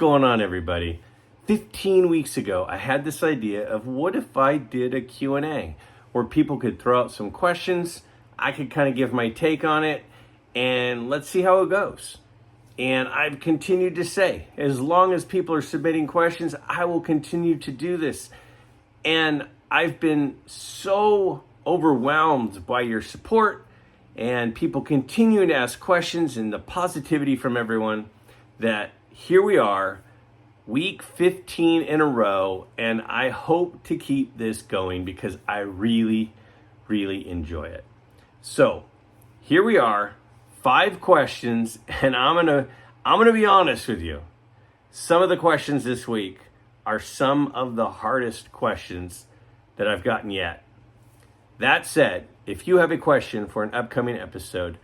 going on, everybody? 15 weeks ago, I had this idea of what if I did a Q&A where people could throw out some questions, I could kind of give my take on it, and let's see how it goes. And I've continued to say, as long as people are submitting questions, I will continue to do this. And I've been so overwhelmed by your support and people continuing to ask questions and the positivity from everyone that here we are, week 15 in a row, and I hope to keep this going because I really, really enjoy it. So here we are, 5 questions, and I'm gonna be honest with you. Some of the questions this week are some of the hardest questions that I've gotten yet. That said, if you have a question for an upcoming episode,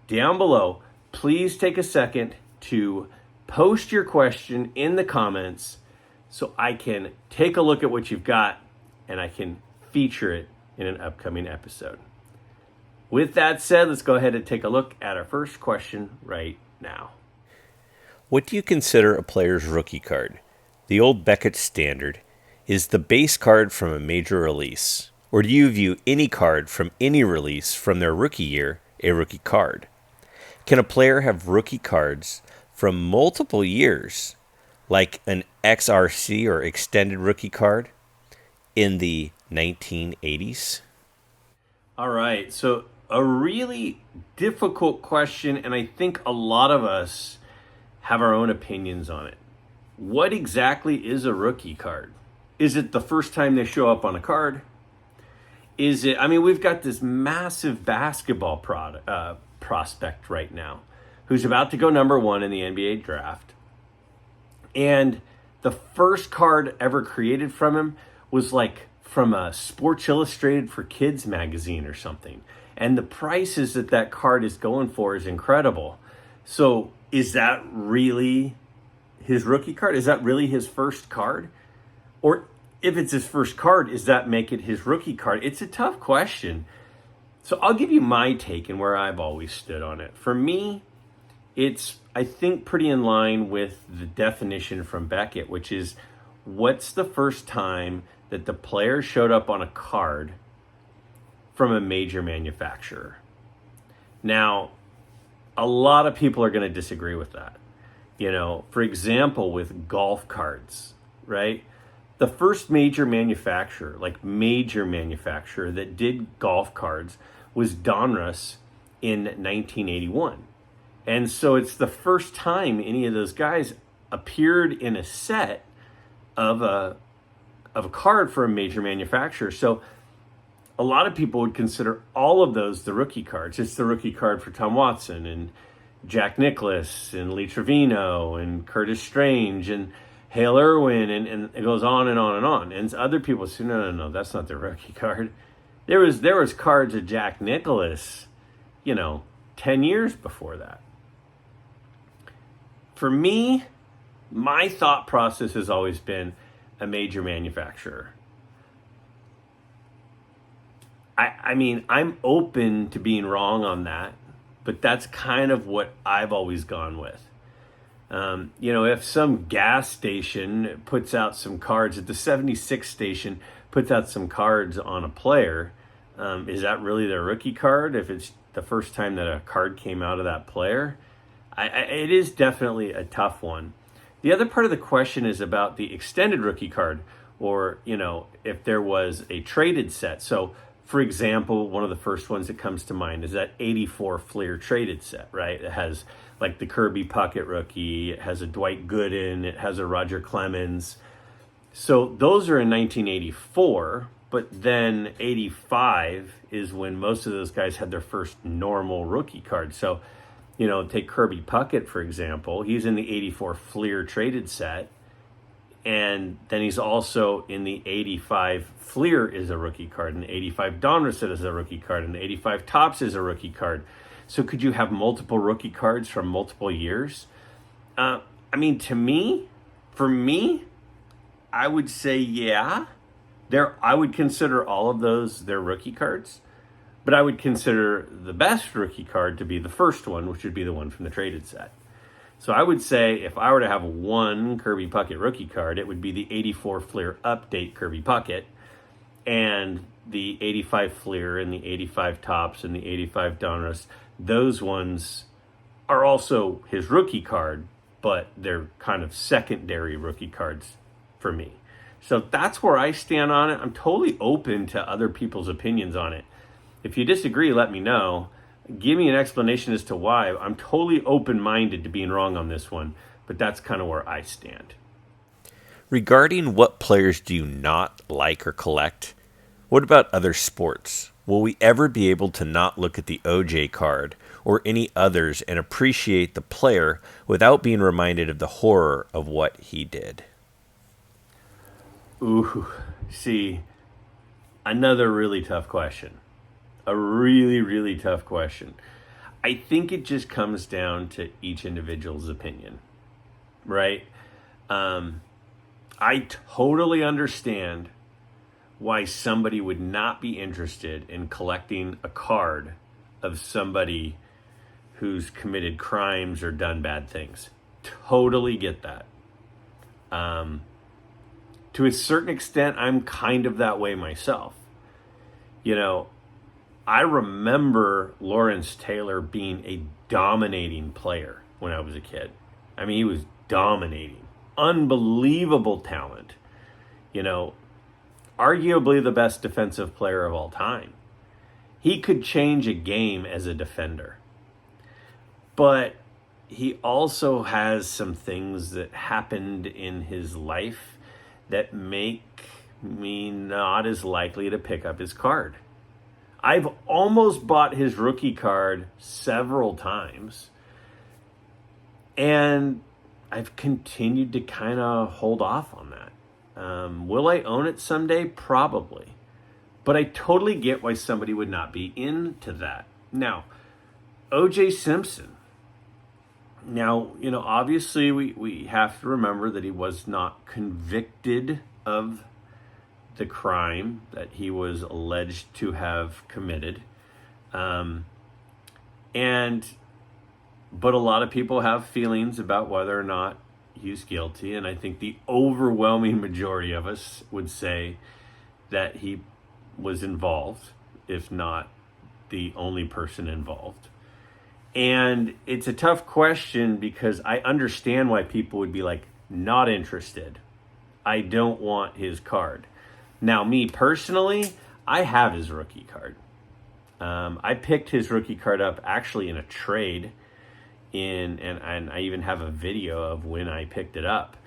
down below, please take a second to post your question in the comments so I can take a look at what you've got and I can feature it in an upcoming episode. With that said, let's go ahead and take a look at our first question right now. What do you consider a player's rookie card? The old Beckett standard is the base card from a major release. Or do you view any card from any release from their rookie year a rookie card? Can a player have rookie cards from multiple years, like an XRC or extended rookie card in the 1980s? All right, so a really difficult question, and I think a lot of us have our own opinions on it. What exactly is a rookie card? Is it the first time they show up on a card? Is it, we've got this massive basketball prospect right now who's about to go number 1 in the NBA draft. And the first card ever created from him was like from a Sports Illustrated for Kids magazine or something. And the prices that card is going for is incredible. So is that really his rookie card? Is that really his first card? Or if it's his first card, does that make it his rookie card? It's a tough question. So I'll give you my take and where I've always stood on it. For me, it's, I think, pretty in line with the definition from Beckett, which is what's the first time that the player showed up on a card from a major manufacturer? Now, a lot of people are going to disagree with that. You know, for example, with golf cards, right? The first major manufacturer that did golf cards was Donruss in 1981. And so it's the first time any of those guys appeared in a set of a card for a major manufacturer. So a lot of people would consider all of those the rookie cards. It's the rookie card for Tom Watson and Jack Nicklaus and Lee Trevino and Curtis Strange and Hale Irwin, and it goes on and on and on. And other people say, no, that's not their rookie card. There was cards of Jack Nicklaus, 10 years before that. For me, my thought process has always been a major manufacturer. I'm open to being wrong on that, but that's kind of what I've always gone with. If some gas station puts out some cards, at the 76 station puts out some cards on a player, is that really their rookie card if it's the first time that a card came out of that player? It is definitely a tough one. The other part of the question is about the extended rookie card, or, if there was a traded set. So, for example, one of the first ones that comes to mind is that 84 Fleer traded set, right? It has like the Kirby Puckett rookie, it has a Dwight Gooden, it has a Roger Clemens. So those are in 1984, but then 85 is when most of those guys had their first normal rookie card. So, take Kirby Puckett, for example. He's in the 84 Fleer traded set. And then he's also in the 85 Fleer is a rookie card, and the 85 Donruss is a rookie card, and the 85 Topps is a rookie card. So could you have multiple rookie cards from multiple years? For me, I would say, yeah. I would consider all of those their rookie cards, but I would consider the best rookie card to be the first one, which would be the one from the traded set. So I would say if I were to have one Kirby Puckett rookie card, it would be the 84 Fleer Update Kirby Puckett and the 85 Fleer and the 85 Tops and the 85 Donruss. Those ones are also his rookie card, but they're kind of secondary rookie cards for me. So that's where I stand on it. I'm totally open to other people's opinions on it. If you disagree, let me know. Give me an explanation as to why. I'm totally open-minded to being wrong on this one, but that's kind of where I stand. Regarding what players do you not like or collect, what about other sports? Will we ever be able to not look at the OJ card or any others and appreciate the player without being reminded of the horror of what he did? Ooh, see, another really tough question. A really, really tough question. I think it just comes down to each individual's opinion, right? I totally understand why somebody would not be interested in collecting a card of somebody who's committed crimes or done bad things. Totally get that. To a certain extent, I'm kind of that way myself. You know, I remember Lawrence Taylor being a dominating player when I was a kid. I mean, he was dominating. Unbelievable talent. You know, arguably the best defensive player of all time. He could change a game as a defender. But he also has some things that happened in his life that make me not as likely to pick up his card. I've almost bought his rookie card several times, and I've continued to kind of hold off on that. Will I own it someday? Probably. But I totally get why somebody would not be into that. Now, O.J. Simpson. Now, you know, obviously we have to remember that he was not convicted of the crime that he was alleged to have committed. But a lot of people have feelings about whether or not he's guilty. And I think the overwhelming majority of us would say that he was involved, if not the only person involved. And it's a tough question because I understand why people would be like, not interested. I don't want his card. Now, me personally, I have his rookie card. I picked his rookie card up actually in a trade and I even have a video of when I picked it up.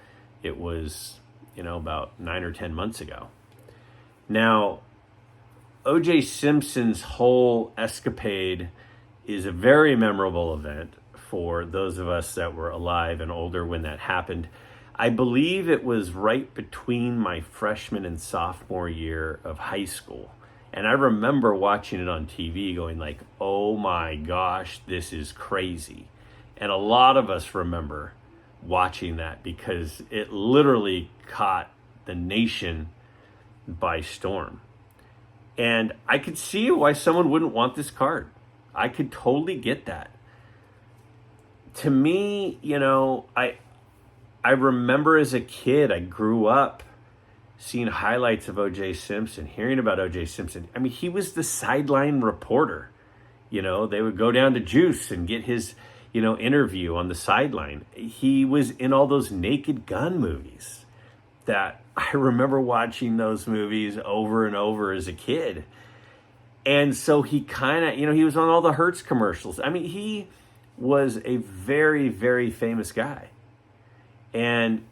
It was, you know, about 9 or 10 months ago. Now, O.J. Simpson's whole escapade is a very memorable event for those of us that were alive and older when that happened. I believe it was right between my freshman and sophomore year of high school. And I remember watching it on TV going like, oh my gosh, this is crazy. And a lot of us remember watching that because it literally caught the nation by storm. And I could see why someone wouldn't want this card. I could totally get that. To me, you know, I remember as a kid, I grew up seeing highlights of O.J. Simpson, hearing about O.J. Simpson. I mean, he was the sideline reporter. You know, they would go down to Juice and get his, you know, interview on the sideline. He was in all those Naked Gun movies that I remember watching those movies over and over as a kid. And so he kind of, you know, he was on all the Hertz commercials. I mean, he was a very, very famous guy. And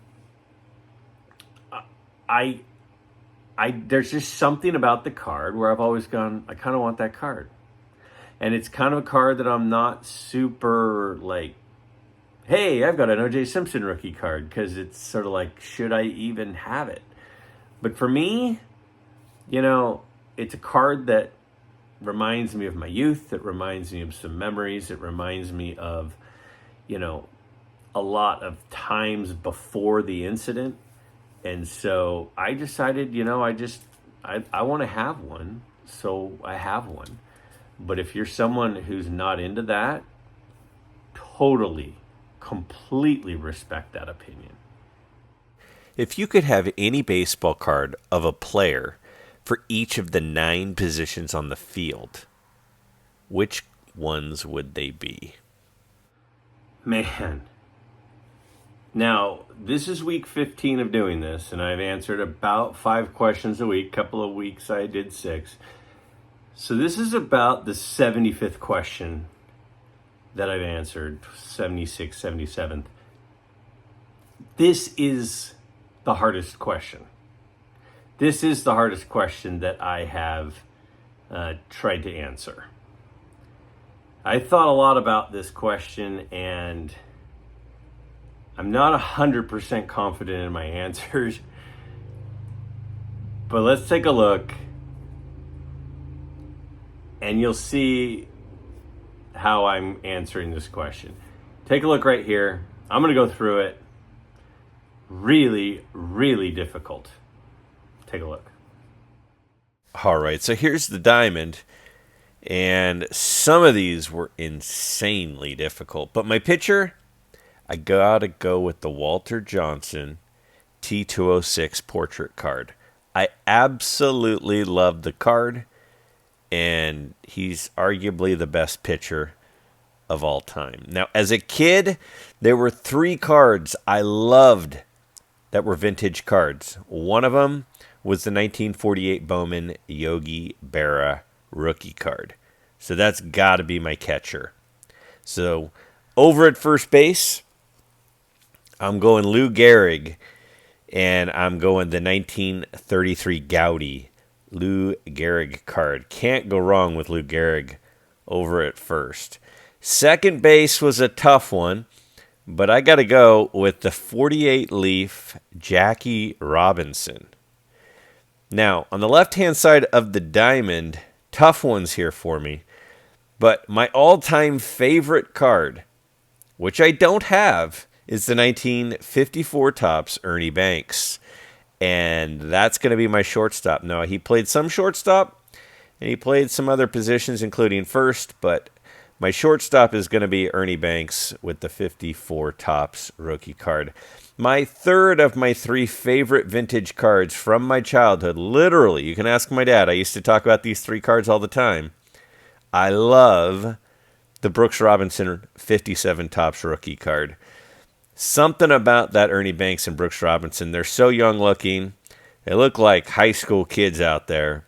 I there's just something about the card where I've always gone, I kind of want that card. And it's kind of a card that I'm not super like, hey, I've got an O.J. Simpson rookie card, because it's sort of like, should I even have it? But for me, you know, it's a card that reminds me of my youth. It reminds me of some memories. It reminds me of, you know, a lot of times before the incident. And so I decided, you know, I want to have one. So I have one. But if you're someone who's not into that, totally completely respect that opinion. If you could have any baseball card of a player for each of the 9 positions on the field, which ones would they be? Man. Now, this is week 15 of doing this, and I've answered about 5 questions a week. A couple of weeks I did 6. So this is about the 75th question that I've answered, 76th, 77th. This is the hardest question. This is the hardest question that I have tried to answer. I thought a lot about this question, and I'm not 100% confident in my answers, but let's take a look and you'll see how I'm answering this question. Take a look right here. I'm going to go through it. Really, really difficult. Take a look. All right, so here's the diamond, and some of these were insanely difficult. But my pitcher, I gotta go with the Walter Johnson T206 portrait card. I absolutely love the card, and he's arguably the best pitcher of all time. Now, as a kid, there were 3 cards I loved that were vintage cards. One of them was the 1948 Bowman Yogi Berra rookie card. So that's got to be my catcher. So over at first base, I'm going Lou Gehrig, and I'm going the 1933 Gowdy Lou Gehrig card. Can't go wrong with Lou Gehrig over at first. Second base was a tough one, but I got to go with the 48 leaf Jackie Robinson. Now, on the left-hand side of the diamond, tough ones here for me, but my all-time favorite card, which I don't have, is the 1954 Topps Ernie Banks. And that's going to be my shortstop. Now, he played some shortstop, and he played some other positions, including first, but my shortstop is going to be Ernie Banks with the 54 Topps rookie card. My third of my 3 favorite vintage cards from my childhood. Literally, you can ask my dad. I used to talk about these 3 cards all the time. I love the Brooks Robinson 57 Topps rookie card. Something about that Ernie Banks and Brooks Robinson. They're so young looking. They look like high school kids out there.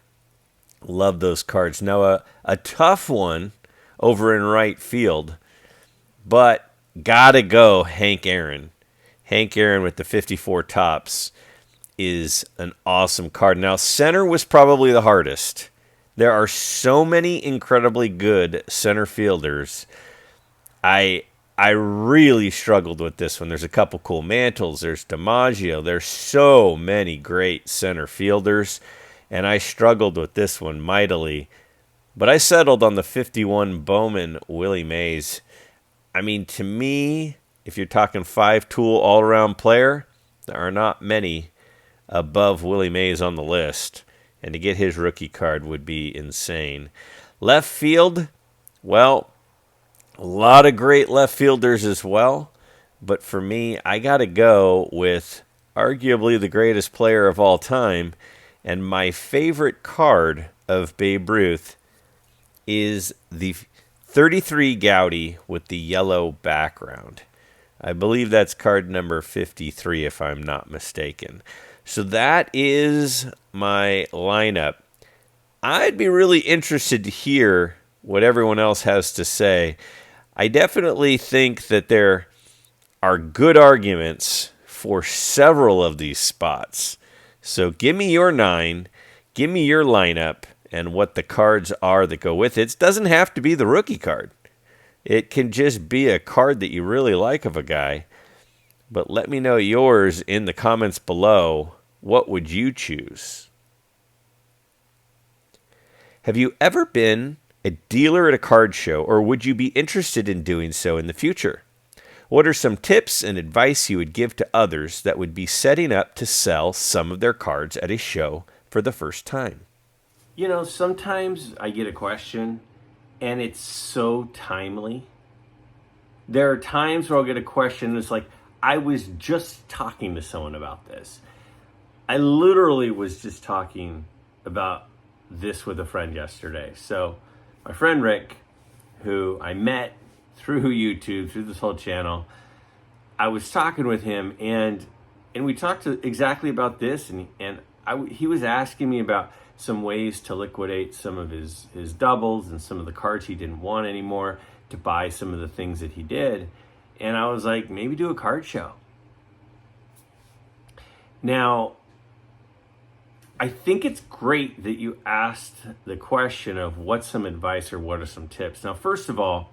Love those cards. Now, a tough one over in right field, but gotta go Hank Aaron. Hank Aaron with the 54 Topps is an awesome card. Now, center was probably the hardest. There are so many incredibly good center fielders. I really struggled with this one. There's a couple cool Mantles. There's DiMaggio. There's so many great center fielders, and I struggled with this one mightily. But I settled on the 51 Bowman Willie Mays. I mean, to me, if you're talking 5-tool all-around player, there are not many above Willie Mays on the list. And to get his rookie card would be insane. Left field, well, a lot of great left fielders as well. But for me, I got to go with arguably the greatest player of all time. And my favorite card of Babe Ruth is the 33 Gowdy with the yellow background. I believe that's card number 53 if I'm not mistaken. So that is my lineup. I'd be really interested to hear what everyone else has to say. I definitely think that there are good arguments for several of these spots. So give me your 9, give me your lineup, and what the cards are that go with it. It doesn't have to be the rookie card. It can just be a card that you really like of a guy. But let me know yours in the comments below. What would you choose? Have you ever been a dealer at a card show, or would you be interested in doing so in the future? What are some tips and advice you would give to others that would be setting up to sell some of their cards at a show for the first time? You know, sometimes I get a question and it's so timely there are times where I'll get a question and it's like, I was just talking to someone about this. I literally was just talking about this with a friend yesterday. So my friend Rick, who I met through YouTube, through this whole channel, I was talking with him and we talked exactly about this, and he was asking me about some ways to liquidate some of his doubles and some of the cards he didn't want anymore, to buy some of the things that he did. And I was like, maybe do a card show. Now, I think it's great that you asked the question of what's some advice or what are some tips. Now, first of all,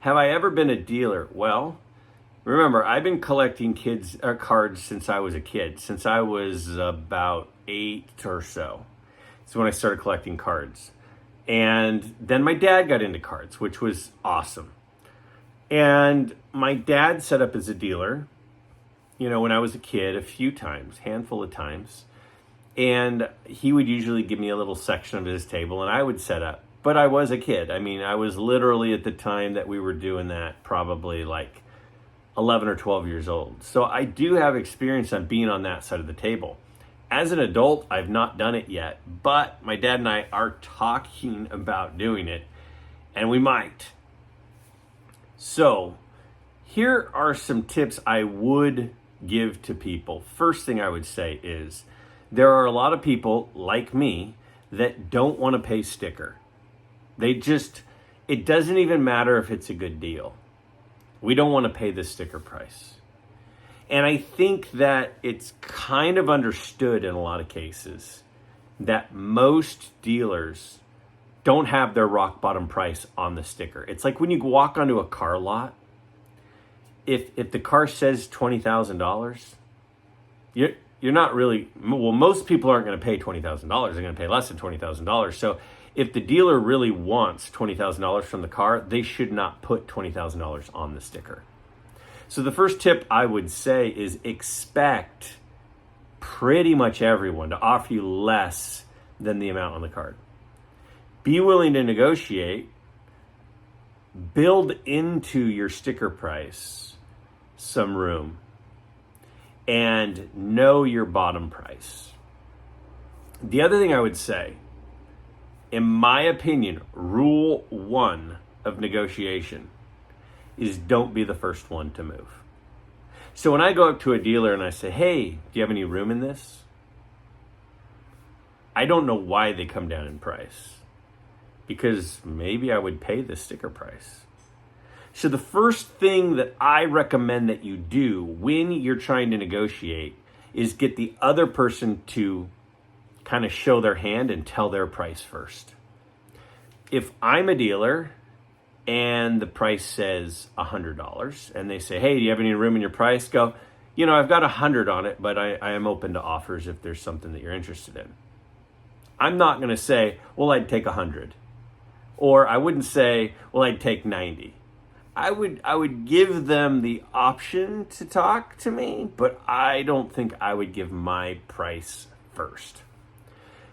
have I ever been a dealer? Well, remember, I've been collecting cards since I was a kid, since I was about 8 or so. That's when I started collecting cards. And then my dad got into cards, which was awesome. And my dad set up as a dealer, when I was a kid, a few times, handful of times. And he would usually give me a little section of his table and I would set up. But I was a kid. I mean, I was literally at the time that we were doing that probably like 11 or 12 years old. So I do have experience on being on that side of the table. As an adult, I've not done it yet, but my dad and I are talking about doing it, and we might. So here are some tips I would give to people. First thing I would say is there are a lot of people like me that don't want to pay sticker. It doesn't even matter if it's a good deal. We don't want to pay the sticker price. And I think that it's kind of understood in a lot of cases that most dealers don't have their rock bottom price on the sticker. It's like when you walk onto a car lot, if the car says $20,000, you're not really, well, most people aren't going to pay $20,000. They're going to pay less than $20,000. So if the dealer really wants $20,000 from the car, they should not put $20,000 on the sticker. So the first tip I would say is expect pretty much everyone to offer you less than the amount on the card. Be willing to negotiate. Build into your sticker price some room. And know your bottom price. The other thing I would say, in my opinion, rule 1 of negotiation is don't be the first one to move. So when I go up to a dealer and I say, hey, do you have any room in this? I don't know why they come down in price, because maybe I would pay the sticker price. So the first thing that I recommend that you do when you're trying to negotiate is get the other person to kind of show their hand and tell their price first. If I'm a dealer and the price says $100 and they say, hey, do you have any room in your price? Go, I've got 100 on it, but I am open to offers if there's something that you're interested in. I'm not going to say, well, I'd take 100. Or I wouldn't say, well, I'd take 90. I would give them the option to talk to me, but I don't think I would give my price first.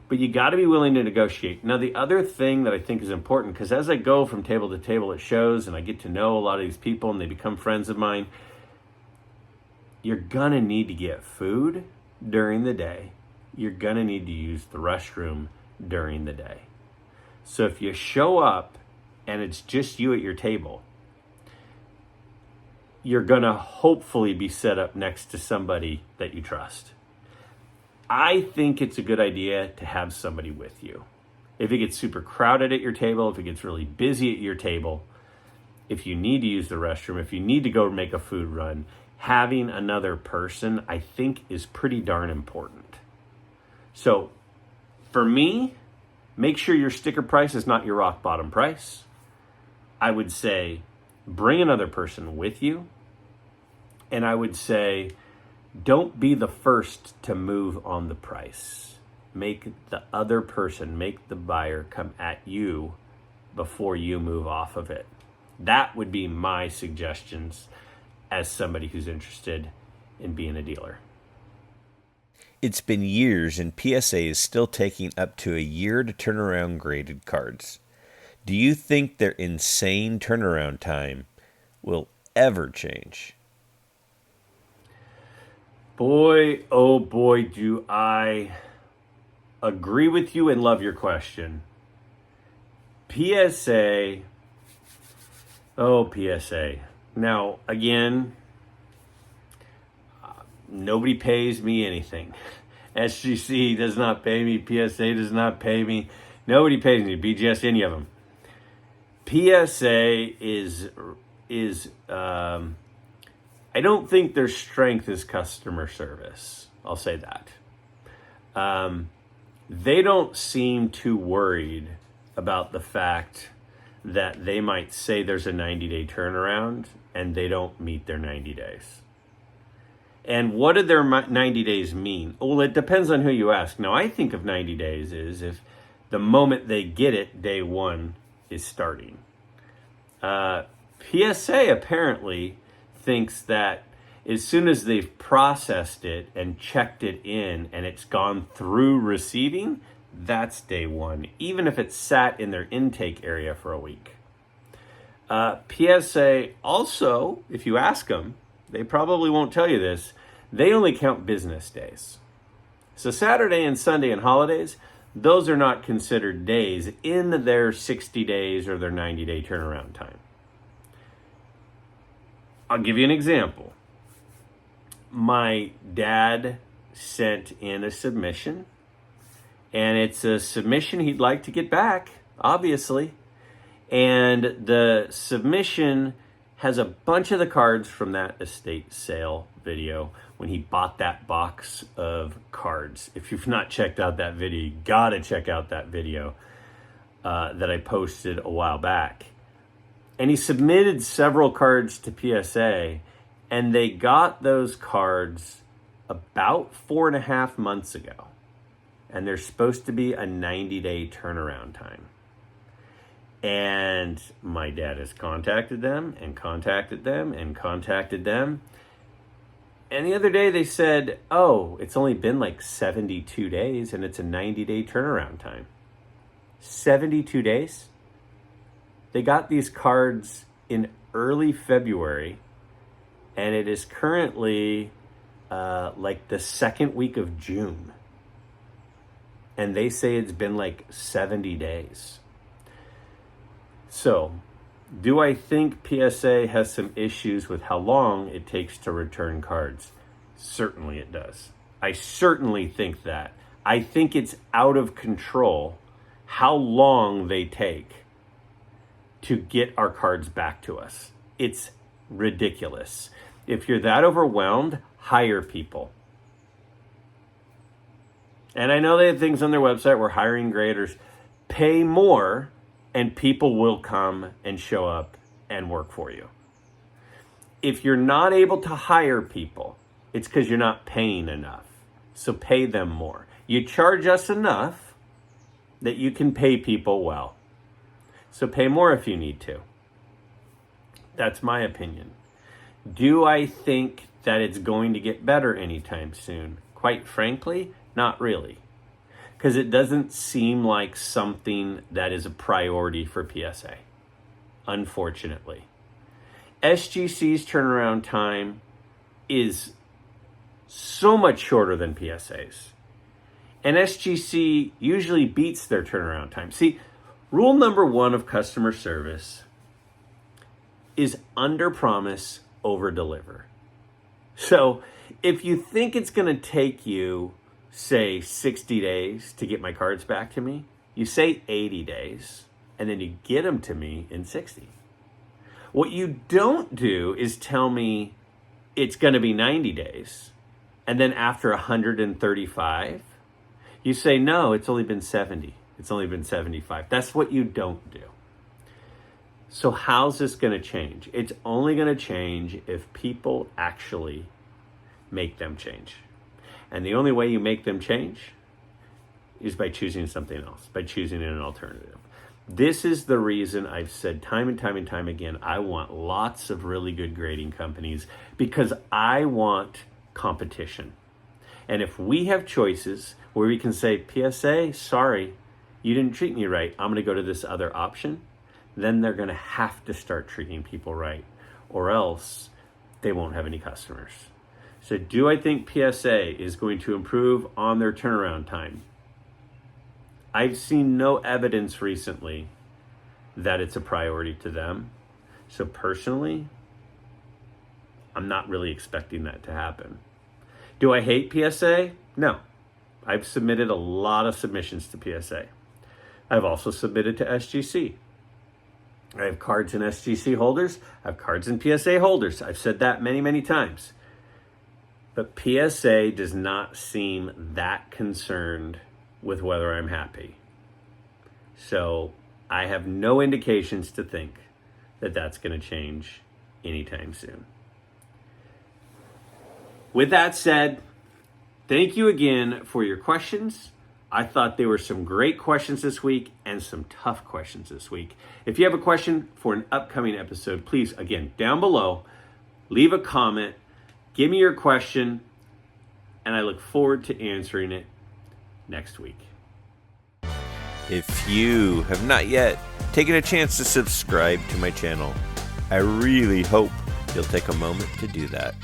But you got to be willing to negotiate. Now, the other thing that I think is important, because as I go from table to table at shows and I get to know a lot of these people and they become friends of mine, you're going to need to get food during the day. You're going to need to use the restroom during the day. So if you show up and it's just you at your table, you're going to hopefully be set up next to somebody that you trust. I think it's a good idea to have somebody with you. If it gets super crowded at your table, if it gets really busy at your table, if you need to use the restroom, if you need to go make a food run, having another person, I think, is pretty darn important. So for me, make sure your sticker price is not your rock bottom price. I would say bring another person with you. And I would say, don't be the first to move on the price. Make the other person, make the buyer come at you before you move off of it. That would be my suggestions as somebody who's interested in being a dealer. It's been years and PSA is still taking up to a year to turn around graded cards. Do you think their insane turnaround time will ever change? Boy, oh boy, do I agree with you and love your question. PSA, oh, PSA. Now, again, nobody pays me anything. SGC does not pay me. PSA does not pay me. Nobody pays me. BGS, any of them. PSA is I don't think their strength is customer service. I'll say that. They don't seem too worried about the fact that they might say there's a 90-day turnaround and they don't meet their 90 days. And what did their 90 days mean? Well, it depends on who you ask. Now, I think of 90 days is if the moment they get it, day one is starting. PSA apparently thinks that as soon as they've processed it and checked it in and it's gone through receiving, that's day one, even if it's sat in their intake area for a week. PSA also, if you ask them, they probably won't tell you this, they only count business days. So Saturday and Sunday and holidays, those are not considered days in their 60 days or their 90-day turnaround time. I'll give you an example. My dad sent in a submission, and it's a submission he'd like to get back, obviously. And the submission has a bunch of the cards from that estate sale video when he bought that box of cards. If you've not checked out that video, you gotta check out that video that I posted a while back. And he submitted several cards to PSA, and they got those cards about 4.5 months ago. And they're supposed to be a 90-day turnaround time. And my dad has contacted them and contacted them and contacted them. And the other day they said, oh, it's only been like 72 days and it's a 90-day turnaround time. 72 days? They got these cards in early February, and it is currently like the second week of June. And they say it's been like 70 days. So, do I think PSA has some issues with how long it takes to return cards? Certainly it does. I certainly think that. I think it's out of control how long they take to get our cards back to us. It's ridiculous. If you're that overwhelmed, hire people. And I know they have things on their website where hiring graders. Pay more and people will come and show up and work for you. If you're not able to hire people, it's because you're not paying enough. So pay them more. You charge us enough that you can pay people well. So pay more if you need to. That's my opinion. Do I think that it's going to get better anytime soon? Quite frankly, not really. Because it doesn't seem like something that is a priority for PSA, unfortunately. SGC's turnaround time is so much shorter than PSA's. And SGC usually beats their turnaround time. See, rule number one of customer service is under promise, over deliver. So if you think it's going to take you, say, 60 days to get my cards back to me, you say 80 days, and then you get them to me in 60. What you don't do is tell me it's going to be 90 days, and then after 135, you say, no, it's only been 70. It's only been 75. That's what you don't do. So how's this going to change? It's only going to change if people actually make them change. And the only way you make them change is by choosing something else, by choosing an alternative. This is the reason I've said time and time and time again, I want lots of really good grading companies because I want competition. And if we have choices where we can say, PSA, sorry, you didn't treat me right, I'm going to go to this other option, then they're going to have to start treating people right. or else they won't have any customers. So do I think PSA is going to improve on their turnaround time? I've seen no evidence recently that it's a priority to them. So personally, I'm not really expecting that to happen. Do I hate PSA? No. I've submitted a lot of submissions to PSA. I've also submitted to SGC. I have cards in SGC holders. I have cards in PSA holders. I've said that many, many times. But PSA does not seem that concerned with whether I'm happy. So I have no indications to think that that's going to change anytime soon. With that said, thank you again for your questions. I thought there were some great questions this week and some tough questions this week. If you have a question for an upcoming episode, please, again, down below, leave a comment, give me your question, and I look forward to answering it next week. If you have not yet taken a chance to subscribe to my channel, I really hope you'll take a moment to do that.